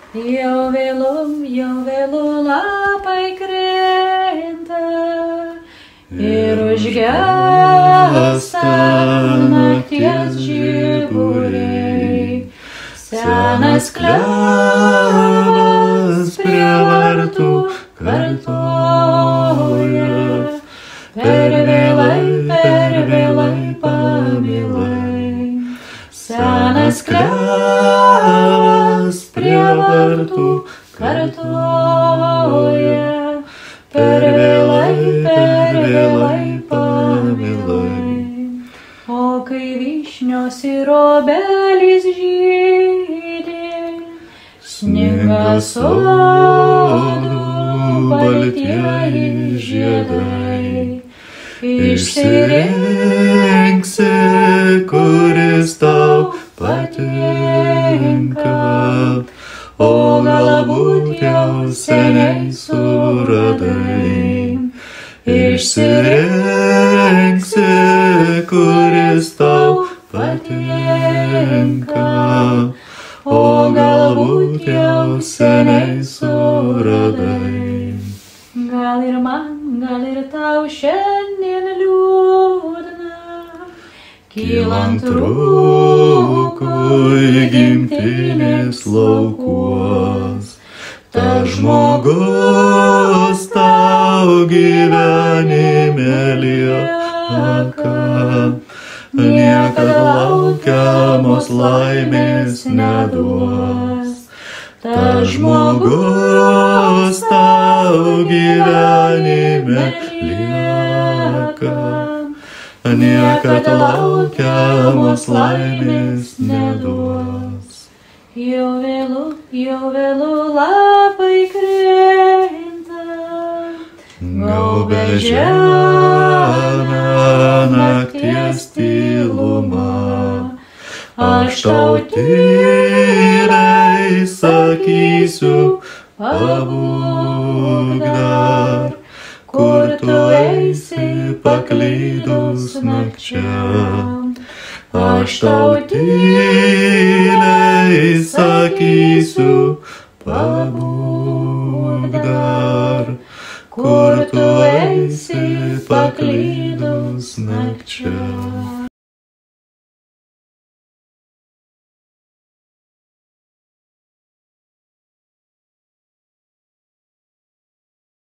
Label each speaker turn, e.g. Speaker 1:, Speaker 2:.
Speaker 1: Jau vėlu lapai krenta ir užgęsta nakties žiburiai. Senas klevas prie vartų kartoja, per vėlai pamilai. Senas klevas prie vartų kartoja, per vėlai pamilai. O kai vyšnios ir obelys žydi, sninga sodų baltieji žiedai. Išsirinksi, kuris tau patinka, o galbūt jau seniai suradai. Išsirinksi, kuris tau patinka, o galbūt jau seniai suradai. Gal ir man, gal ir tau šiandien liūdna, kylant rūkui gimtinės laukuos. Tas žmogus tau gyvenime lieka, niekad laukiamos laimės neduos. Tas žmogus tau gyvenime lieka, niekad laukiamos laimės neduos. Jau vėlu lapai krenta, gaubia žemę nakties tyluma. Aš tau tyliai sakysiu, pabūk dar, kur tu eisi paklydus nakčia. Aš tau tyliai sakysiu, pabūk